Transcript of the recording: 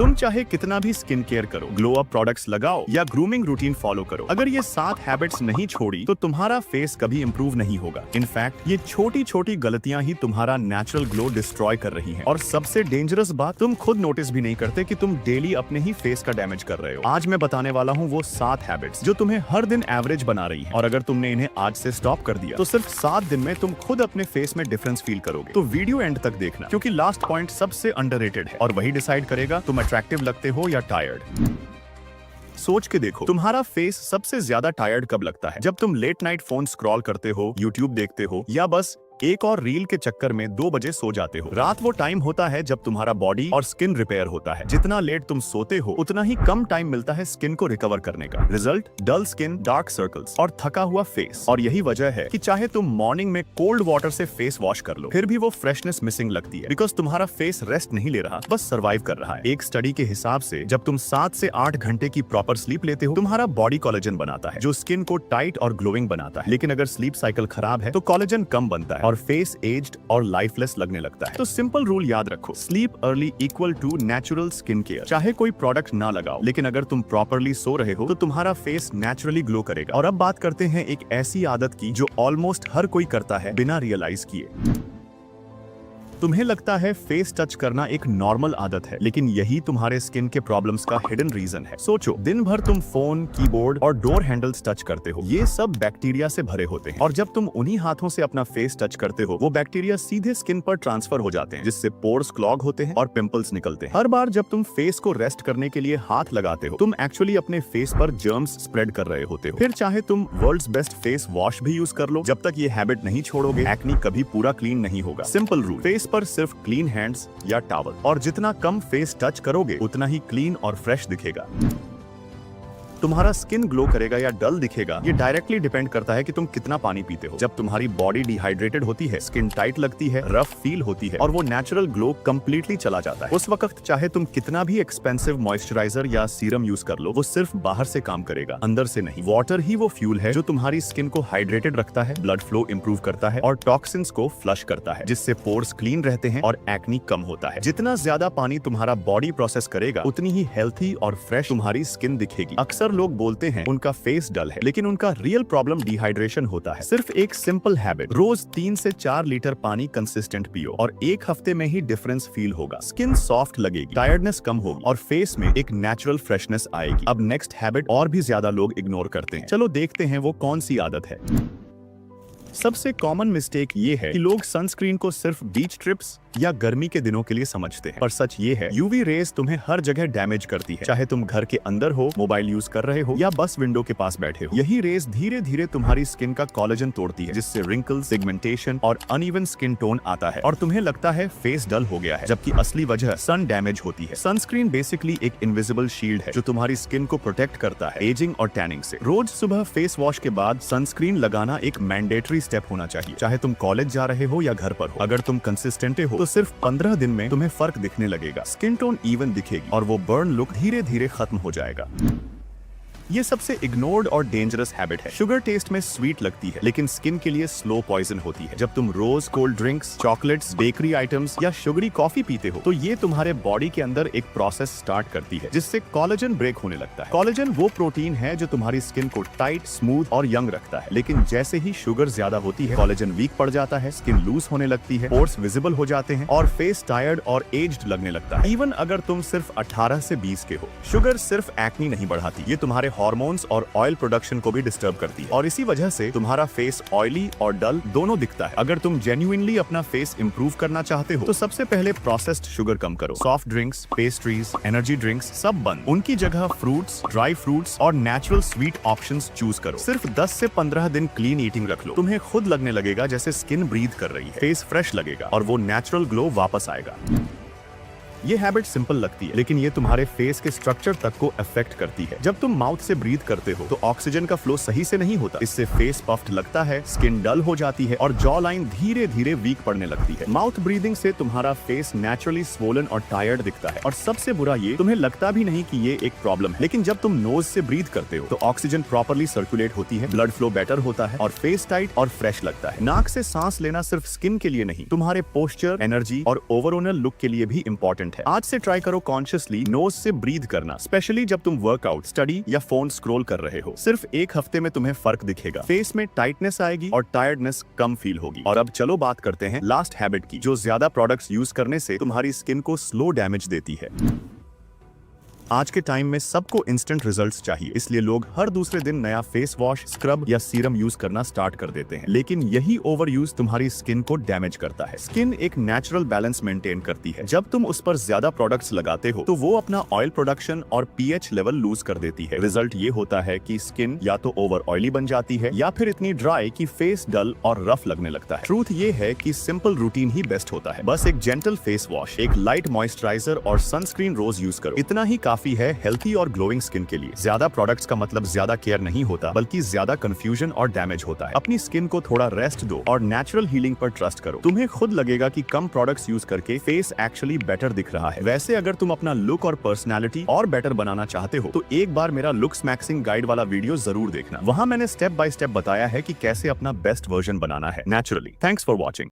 तुम चाहे कितना भी स्किन केयर करो, ग्लो अप प्रोडक्ट्स लगाओ या ग्रूमिंग रूटीन फॉलो करो, अगर ये 7 हैबिट्स नहीं छोड़ी तो तुम्हारा फेस कभी इंप्रूव नहीं होगा। इनफैक्ट ये छोटी छोटी गलतियां ही तुम्हारा नेचुरल ग्लो डिस्ट्रॉय कर रही हैं। और सबसे डेंजरस बात, तुम खुद नोटिस भी नहीं करते कि तुम डेली अपने ही फेस का डैमेज कर रहे हो। आज मैं बताने वाला हूँ वो 7 हैबिट्स जो तुम्हें हर दिन एवरेज बना रही है, और अगर तुमने इन्हें आज से स्टॉप कर दिया तो सिर्फ 7 दिन में तुम खुद अपने फेस में डिफरेंस फील करोगे। तो वीडियो एंड तक देखना, क्योंकि लास्ट पॉइंट सबसे अंडररेटेड है और वही डिसाइड करेगा तुम अट्रैक्टिव लगते हो या टायर्ड। सोच के देखो, तुम्हारा फेस सबसे ज्यादा टायर्ड कब लगता है? जब तुम लेट नाइट फोन स्क्रॉल करते हो, यूट्यूब देखते हो, या बस एक और रील के चक्कर में 2 बजे सो जाते हो। रात वो टाइम होता है जब तुम्हारा बॉडी और स्किन रिपेयर होता है। जितना लेट तुम सोते हो उतना ही कम टाइम मिलता है स्किन को रिकवर करने का। Result, dull skin, dark circles और थका हुआ फेस। और यही वजह है कि चाहे तुम मॉर्निंग में कोल्ड वाटर से फेस वॉश कर लो, फिर भी वो फ्रेशनेस मिसिंग लगती है, बिकॉज तुम्हारा फेस रेस्ट नहीं ले रहा, बस सर्वाइव कर रहा है। एक स्टडी के हिसाब से जब तुम 7 से 8 घंटे की प्रॉपर स्लीप लेते हो, तुम्हारा बॉडी कोलेजन बनाता है जो स्किन को टाइट और ग्लोइंग बनाता है। लेकिन अगर स्लीप साइकिल खराब है तो कोलेजन कम बनता है और फेस एज और लाइफलेस लगने लगता है। तो सिंपल रूल याद रखो, sleep early equal to natural skin care. चाहे कोई प्रोडक्ट ना लगाओ, लेकिन अगर तुम प्रॉपरली सो रहे हो तो तुम्हारा फेस नेचुरली ग्लो करेगा। और अब बात करते हैं एक ऐसी आदत की जो ऑलमोस्ट हर कोई करता है बिना रियलाइज किए। तुम्हें लगता है फेस टच करना एक नॉर्मल आदत है, लेकिन यही तुम्हारे स्किन के प्रॉब्लम्स का हिडन रीजन है। सोचो, दिन भर तुम फोन, कीबोर्ड और डोर हैंडल्स टच करते हो, ये सब बैक्टीरिया से भरे होते हैं। और जब तुम उन्हीं हाथों से अपना फेस टच करते हो, वो बैक्टीरिया सीधे स्किन पर ट्रांसफर हो जाते हैं, जिससे पोर्स क्लॉग होते हैं और पिंपल्स निकलते हैं। हर बार जब तुम फेस को रेस्ट करने के लिए हाथ लगाते हो, तुम एक्चुअली अपने फेस पर जर्म्स स्प्रेड कर रहे होते हो। फिर चाहे तुम वर्ल्ड्स बेस्ट फेस वॉश भी यूज कर लो, जब तक ये हैबिट नहीं छोड़ोगे, एक्ने कभी पूरा क्लीन नहीं होगा। सिंपल रूल, फेस पर सिर्फ क्लीन हैंड्स या टॉवल, और जितना कम फेस टच करोगे उतना ही क्लीन और फ्रेश दिखेगा। तुम्हारा स्किन ग्लो करेगा या डल दिखेगा, ये डायरेक्टली डिपेंड करता है कि तुम कितना पानी पीते हो। जब तुम्हारी बॉडी डिहाइड्रेटेड होती है, स्किन टाइट लगती है, रफ फील होती है और वो नेचुरल ग्लो कंप्लीटली चला जाता है, उस वक्त चाहे तुम कितना भी एक्सपेंसिव मॉइस्चराइजर या सीरम यूज कर लो, वो सिर्फ बाहर से काम करेगा, अंदर से नहीं। वाटर ही वो फ्यूल है जो तुम्हारी स्किन को हाइड्रेटेड रखता है, ब्लड फ्लो इंप्रूव करता है और टॉक्सिन्स को फ्लश करता है, जिससे पोर्स क्लीन रहते हैं और एक्ने कम होता है। जितना ज्यादा पानी तुम्हारा बॉडी प्रोसेस करेगा, उतनी ही हेल्थी और फ्रेश तुम्हारी स्किन दिखेगी। अक्सर लोग बोलते हैं उनका फेस डल है, लेकिन उनका रियल प्रॉब्लम डिहाइड्रेशन होता है। सिर्फ एक सिंपल हैबिट, रोज 3 से 4 लीटर पानी कंसिस्टेंट पियो और 1 हफ्ते में ही डिफरेंस फील होगा। स्किन सॉफ्ट लगेगी, टायर्डनेस कम होगी और फेस में एक नेचुरल फ्रेशनेस आएगी। अब नेक्स्ट हैबिट और भी ज्यादा लोग इग्नोर करते हैं, चलो देखते हैं वो कौन सी आदत है। सबसे कॉमन मिस्टेक ये है कि लोग सनस्क्रीन को सिर्फ बीच ट्रिप्स या गर्मी के दिनों के लिए समझते हैं, पर सच ये है, यूवी रेज तुम्हें हर जगह डैमेज करती है। चाहे तुम घर के अंदर हो, मोबाइल यूज कर रहे हो या बस विंडो के पास बैठे हो, यही रेज धीरे धीरे तुम्हारी स्किन का कोलेजन तोड़ती है, जिससे रिंकल्स, पिगमेंटेशन और अनइवन स्किन टोन आता है और तुम्हें लगता है फेस डल हो गया है, जबकि असली वजह सन डैमेज होती है। सनस्क्रीन बेसिकली एक इनविजिबल शील्ड है जो तुम्हारी स्किन को प्रोटेक्ट करता है एजिंग और टैनिंग से। रोज सुबह फेस वॉश के बाद सनस्क्रीन लगाना एक मैंडेटरी स्टेप होना चाहिए, चाहे तुम कॉलेज जा रहे हो या घर पर हो। अगर तुम कंसिस्टेंट हो तो सिर्फ 15 दिन में तुम्हें फर्क दिखने लगेगा, स्किन टोन इवन दिखेगी और वो बर्न लुक धीरे धीरे खत्म हो जाएगा। ये सबसे इग्नोर्ड और डेंजरस हैबिट है। शुगर टेस्ट में स्वीट लगती है, लेकिन स्किन के लिए स्लो पॉइजन होती है। जब तुम रोज cold drinks, chocolates, bakery items या शुगरी कॉफी पीते हो, तो ये तुम्हारे बॉडी के अंदर एक प्रोसेस स्टार्ट करती है, जिससे कोलेजन ब्रेक होने लगता है। कोलेजन वो प्रोटीन है जो तुम्हारी स्किन को टाइट, स्मूथ और यंग रखता है, लेकिन जैसे ही शुगर ज्यादा होती है, कोलेजन वीक पड़ जाता है, स्किन लूज होने लगती है, पोर्स विजिबल हो जाते हैं और फेस टायर्ड और एज्ड लगने लगता है। इवन अगर तुम सिर्फ 18 से 20 के हो, शुगर सिर्फ एक्ने नहीं बढ़ाती, ये तुम्हारे हार्मोन्स और ऑयल प्रोडक्शन को भी डिस्टर्ब करती है और इसी वजह से तुम्हारा फेस ऑयली और डल दोनों दिखता है। अगर तुम जेन्युइनली अपना फेस इंप्रूव करना चाहते हो तो सबसे पहले प्रोसेस्ड शुगर कम करो। Soft drinks, pastries, energy drinks सब बंद। उनकी जगह फ्रूट्स, ड्राई फ्रूट्स और नेचुरल स्वीट ऑप्शंस चूज करो। सिर्फ 10 से 15 दिन क्लीन ईटिंग रख लो, तुम्हें खुद लगने लगेगा जैसे स्किन ब्रीथ कर रही है, फेस फ्रेश लगेगा और वो नेचुरल ग्लो वापस आएगा। ये हैबिट सिंपल लगती है, लेकिन ये तुम्हारे फेस के स्ट्रक्चर तक को अफेक्ट करती है। जब तुम माउथ से ब्रीथ करते हो तो ऑक्सीजन का फ्लो सही से नहीं होता, इससे फेस पफ्ड लगता है, स्किन डल हो जाती है और जॉ लाइन धीरे धीरे वीक पड़ने लगती है। माउथ ब्रीदिंग से तुम्हारा फेस नेचुरली स्वोलन और टायर्ड दिखता है और सबसे बुरा ये, तुम्हें लगता भी नहीं कि ये एक प्रॉब्लम है, लेकिन जब तुम नोज से ब्रीथ करते हो तो ऑक्सीजन प्रॉपरली सर्कुलेट होती है, ब्लड फ्लो बेटर होता है और फेस टाइट और फ्रेश लगता है। नाक से सांस लेना सिर्फ स्किन के लिए नहीं, तुम्हारे पोस्चर, एनर्जी और ओवरऑल लुक के लिए भी इंपॉर्टेंट इंपॉर्टेंट है। आज से ट्राई करो कॉन्शियसली नोज से ब्रीथ करना, स्पेशली जब तुम वर्कआउट, स्टडी या फोन स्क्रॉल कर रहे हो। सिर्फ एक हफ्ते में तुम्हें फर्क दिखेगा, फेस में टाइटनेस आएगी और टायर्डनेस कम फील होगी। और अब चलो बात करते हैं लास्ट हैबिट की, जो ज्यादा प्रोडक्ट्स यूज करने से तुम्हारी स्किन को स्लो डैमेज देती है। आज के टाइम में सबको इंस्टेंट रिजल्ट्स चाहिए, इसलिए लोग हर दूसरे दिन नया फेस वॉश, स्क्रब या सीरम यूज करना स्टार्ट कर देते हैं। लेकिन यही ओवर यूज तुम्हारी स्किन को डैमेज करता है। स्किन एक नेचुरल बैलेंस मेंटेन करती है। जब तुम उस पर ज्यादा प्रोडक्ट्स लगाते हो तो वो अपना ऑयल प्रोडक्शन और पीएच लेवल लूज कर देती है। रिजल्ट ये होता है कि स्किन या तो ओवर ऑयली बन जाती है या फिर इतनी ड्राई कि फेस डल और रफ लगने लगता है। ट्रूथ ये है कि सिंपल रूटीन ही बेस्ट होता है। बस एक जेंटल फेस वॉश, एक लाइट मॉइस्चराइजर और सनस्क्रीन रोज यूज करो, इतना ही काफी है हेल्थी और ग्लोइंग स्किन के लिए। ज्यादा प्रोडक्ट्स का मतलब ज्यादा केयर नहीं होता, बल्कि ज्यादा कंफ्यूजन और डैमेज होता है। अपनी स्किन को थोड़ा रेस्ट दो और नेचुरल हीलिंग पर ट्रस्ट करो। तुम्हें खुद लगेगा कि कम प्रोडक्ट्स यूज करके फेस एक्चुअली बेटर दिख रहा है। वैसे अगर तुम अपना लुक और पर्सनैलिटी और बेटर बनाना चाहते हो तो एक बार मेरा लुक्स मैक्सिंग गाइड वाला वीडियो जरूर देखना। वहां मैंने स्टेप बाय स्टेप बताया है कि कैसे अपना बेस्ट वर्जन बनाना है नेचुरली। Thanks for watching.